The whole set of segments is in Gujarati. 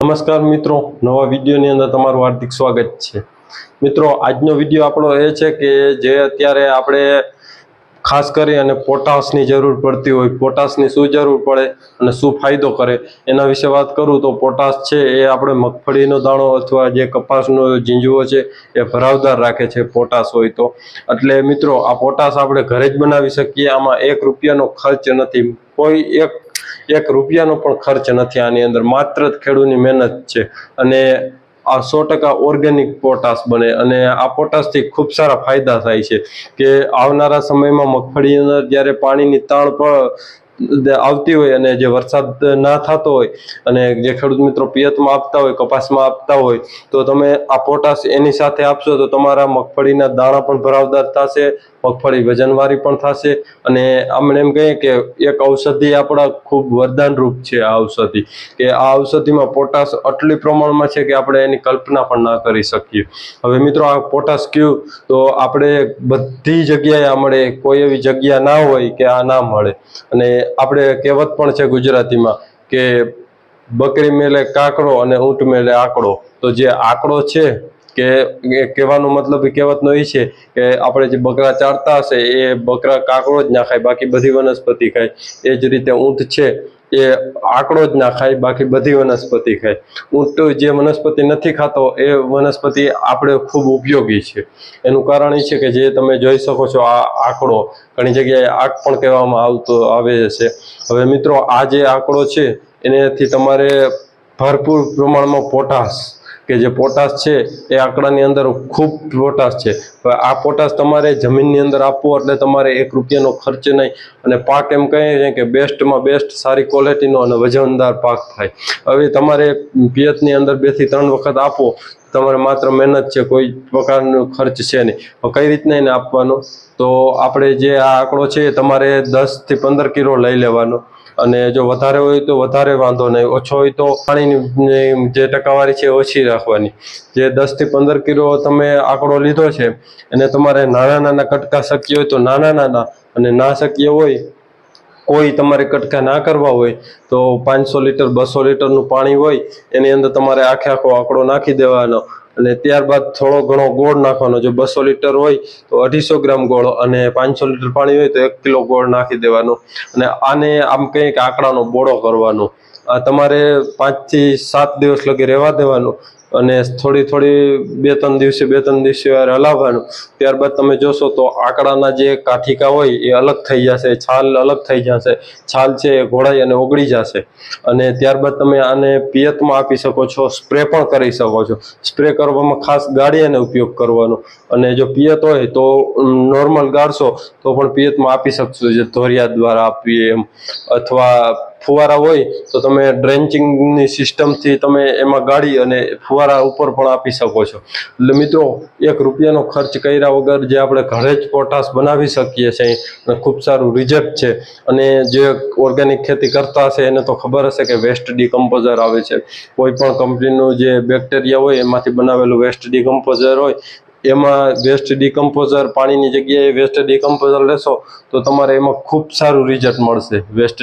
નમસ્કાર મિત્રો, નવા વિડીયોની અંદર તમારું હાર્દિક સ્વાગત છે। મિત્રો, આજનો વિડીયો આપણો એ છે કે જે અત્યારે આપણે ખાસ કરી અને પોટાશની જરૂર પડતી હોય, પોટાશની શું જરૂર પડે અને શું ફાયદો કરે એના વિશે વાત કરું તો પોટાશ છે એ આપણે મગફળીનો દાણો અથવા જે કપાસનો ઝીંઝવો છે એ ભરાવદાર રાખે છે પોટાશ હોય તો। એટલે મિત્રો, આ પોટાશ આપણે ઘરે જ બનાવી શકીએ। આમાં 1 રૂપિયાનો ખર્ચ નથી, કોઈ એક રૂપિયાનો પણ ખર્ચ નથી આની અંદર, માત્ર ખેડૂતની મહેનત છે અને આ 100% ઓર્ગેનિક પોટાશ બને અને આ પોટાશથી ખૂબ સારા ફાયદા થાય છે કે આવનારા સમયમાં મગફળી અંદર જ્યારે પાણીની તાણ પણ આવતી હોય અને જે વરસાદ ના થતો હોય અને જે ખેડૂત મિત્રો પિયતમાં આપતા હોય, કપાસમાં આપતા હોય, તો તમે આ પોટાશ એની સાથે આપશો તો તમારા મગફળીના દાણા પણ ભરાવદાર થશે, મગફળી વજનવાળી પણ થશે અને આપણે એમ કહીએ કે એક ઔષધિ આપણા ખૂબ વરદાનરૂપ છે આ ઔષધિ, કે આ ઔષધિમાં પોટાશ આટલી પ્રમાણમાં છે કે આપણે એની કલ્પના પણ ના કરી શકીએ। હવે મિત્રો, આ પોટાશ કયું તો આપણે બધી જગ્યાએ મળે, કોઈ એવી જગ્યા ના હોય કે આ ના મળે। અને આપણે કહેવત પણ છે ગુજરાતીમાં કે બકરી મેલે કાકડો અને ઊંટ મેલે આંકડો, તો જે આંકડો છે કે કહેવાનો મતલબ કહેવતનો એ છે કે આપણે જે બકરા ચારતા હશે એ બકરા કાકડો જ ના ખાય, બાકી બધી વનસ્પતિ ખાય। એ જ રીતે ઊંટ છે એ આંકડો જ ના ખાય, બાકી બધી વનસ્પતિ ખાય। ઊંટ જે વનસ્પતિ નથી ખાતો એ વનસ્પતિ આપણે ખૂબ ઉપયોગી છે। એનું કારણ એ છે કે જે તમે જોઈ શકો છો, આ આંકડો ઘણી જગ્યાએ આંક પણ કહેવામાં આવે છે। હવે મિત્રો, આ જે આંકડો છે એનાથી તમારે ભરપૂર પ્રમાણમાં પોટાશ, કે જે પોટાશ છે એ આંકડાની અંદર ખૂબ પોટાશ છે। આ પોટાશ તમારે જમીનની અંદર આપવો એટલે તમારે 1 રૂપિયાનો ખર્ચ નહીં અને પાક એમ કહીએ છે કે બેસ્ટમાં બેસ્ટ સારી ક્વોલિટીનો અને વજનદાર પાક થાય। હવે તમારે પિયતની અંદર 2 થી 3 વખત આપો, તમારે માત્ર મહેનત છે, કોઈ પ્રકારનો ખર્ચ છે નહીં। કઈ રીતના એને આપવાનો તો આપણે જે આ આંકડો છે તમારે 10 થી 15 કિલો લઈ લેવાનો અને જો વધારે હોય તો વધારે વાંધો નહીં, ઓછો હોય તો પાણીની જે ટકાવારી છે ઓછી રાખવાની। જે 10 થી 15 કિલો તમે આંકડો લીધો છે એને તમારે નાના કટકા શક્ય હોય તો નાના અને ના શક્ય હોય કોઈ તમારે કટકા ના કરવા હોય તો 500 લીટર 200 લીટરનું પાણી હોય એની અંદર તમારે આખો આંકડો નાખી દેવાનો અને ત્યારબાદ થોડો ઘણો ગોળ નાખવાનો। જો 200 લીટર હોય તો 250 ગ્રામ ગોળ અને 500 લીટર પાણી હોય તો 1 કિલો ગોળ નાખી દેવાનો અને આને આમ કંઈક આંકડાનો બોળો કરવાનો। આ તમારે 5 થી 7 દિવસ લગી રહેવા દેવાનું અને થોડી 2-3 દિવસે વાર હલાવવાનું। ત્યારબાદ તમે જોશો તો આંકડાના જે કાઠિકા હોય એ અલગ થઈ જશે, છાલ અલગ થઈ જશે, છાલ છે એ ઘોળાઈ અને ઓગળી જશે અને ત્યારબાદ તમે આને પિયતમાં આપી શકો છો, સ્પ્રે પણ કરી શકો છો। સ્પ્રે કરવામાં ખાસ ગાળિયાનો ઉપયોગ કરવાનો અને જો પિયત હોય તો નોર્મલ ગાળશો તો પણ પિયતમાં આપી શકશો, જે ધોરિયા દ્વારા આપીએ એમ, અથવા ફુવારા હોય તો તમે ડ્રેન્ચિંગની સિસ્ટમથી તમે એમાં ગાળી અને ફુવારા ઉપર પણ આપી શકો છો। એટલે મિત્રો, 1 રૂપિયાનો ખર્ચ કર્યા વગર જે આપણે ઘરે જ પોટાશ બનાવી શકીએ છીએ અને ખૂબ સારું રિઝલ્ટ છે। અને જે ઓર્ગેનિક ખેતી કરતા હશે એને તો ખબર હશે કે વેસ્ટ ડિકમ્પોઝર આવે છે, કોઈ પણ કંપનીનું જે બેક્ટેરિયા હોય એમાંથી બનાવેલું વેસ્ટ ડિકમ્પોઝર હોય, એમાં વેસ્ટ ડિકમ્પોઝર પાણીની જગ્યાએ વેસ્ટ ડિકમ્પોઝર લેશો તો તમારે એમાં ખૂબ સારું રિઝલ્ટ મળશે। વેસ્ટ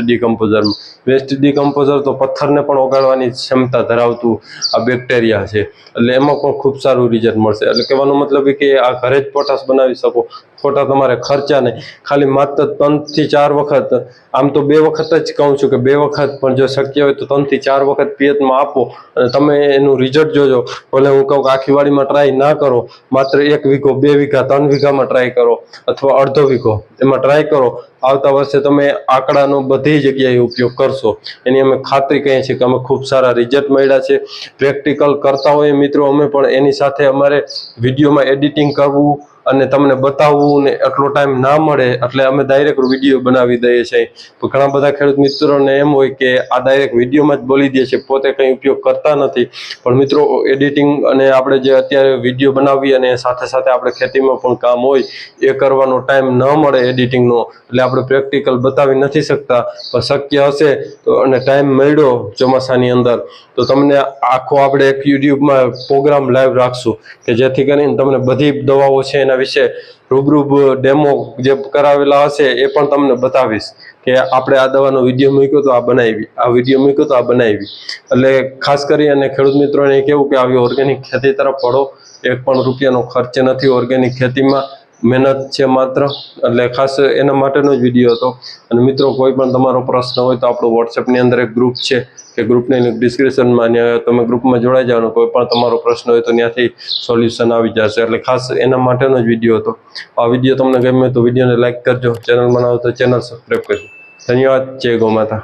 ડિકમ્પોઝર તો પથ્થરને પણ ઓગાળવાની ક્ષમતા ધરાવતું આ બેક્ટેરિયા છે, એટલે એમાં પણ ખૂબ સારું રિઝલ્ટ મળશે। એટલે કહેવાનો મતલબ એ કે આ ઘરે જ પોટાશ બનાવી શકો, ખોટા તમારે ખર્ચા નહીં, ખાલી માત્ર 3 થી 4 વખત, આમ તો 2 વખત જ કહું છું કે 2 વખત, પણ જો શક્ય હોય તો 3 થી 4 વખત પિયતમાં આપો અને તમે એનું રિઝલ્ટ જોજો। ભલે હું કહું કે આખી વાડીમાં ટ્રાય ના કરો, માત્ર 1 વીઘો 2 વીઘા 3 વીઘામાં ટ્રાય કરો અથવા અડધો વીઘો એમાં ટ્રાય કરો। આવતા વર્ષે તમે આંકડાનો બધી જગ્યાએ ઉપયોગ કરશો, એની અમે ખાતરી કહીએ છીએ કે અમે ખૂબ સારા રિઝલ્ટ મળ્યા છે। પ્રેક્ટિકલ કરતા હોઈએ મિત્રો અમે પણ, એની સાથે અમારે વિડીયોમાં એડિટિંગ કરવું અને તમને બતાવવું ને એટલો ટાઈમ ના મળે એટલે અમે ડાયરેક્ટ વિડીયો બનાવી દઈએ છીએ। તો ઘણા બધા ખેડૂત મિત્રોને એમ હોય કે આ ડાયરેક્ટ વિડીયોમાં જ બોલી દે છે, પોતે કંઈ ઉપયોગ કરતા નથી। પણ મિત્રો, એડિટિંગ અને આપણે જે અત્યારે વિડીયો બનાવીએ અને સાથે સાથે આપણે ખેતીમાં પણ કામ હોય એ કરવાનો ટાઈમ ન મળે એડિટિંગનો, એટલે આપણે પ્રેક્ટિકલ બતાવી નથી શકતા। પણ શક્ય હશે તો અને ટાઈમ મળ્યો ચોમાસાની અંદર તો તમને આખો આપણે એક યુટ્યુબમાં પ્રોગ્રામ લાઈવ રાખશું કે જેથી કરીને તમને બધી દવાઓ છે એના વિશે રૂબરૂ ડેમો જે કરાવેલા હશે એ પણ તમને બતાવીશ કે આપણે આ દવાનો વિડીયો મૂક્યો તો આ બનાવી, આ વિડીયો મૂક્યો તો આ બનાવી. એટલે ખાસ કરી અને ખેડૂત મિત્રોને કેવું કે આવી ઓર્ગેનિક ખેતી તરફ વળો. 1 પણ રૂપિયાનો ખર્ચ નથી ઓર્ગેનિક ખેતીમાં, મહેનત છે માત્ર. એટલે ખાસ એના માટેનો જ વિડીયો હતો. અને મિત્રો કોઈ પણ તમારો પ્રશ્ન હોય તો આપણો વોટ્સએપની અંદર એક ગ્રુપ છે કે ગ્રુપની લિંક ડિસ્ક્રિપ્શનમાં, તમે ગ્રુપમાં જોડાઈ જાઓ. કોઈ પણ તમારો પ્રશ્ન હોય તો ત્યાંથી સોલ્યુશન આવી જશે. એટલે ખાસ એના માટેનો જ વિડીયો હતો. આ વિડીયો તમને ગમે તો વિડીયોને લાઈક કરજો, ચેનલ બનાવો તો ચેનલ સબસ્ક્રાઈબ કરજો. ધન્યવાદ. જય ગૌ માતા.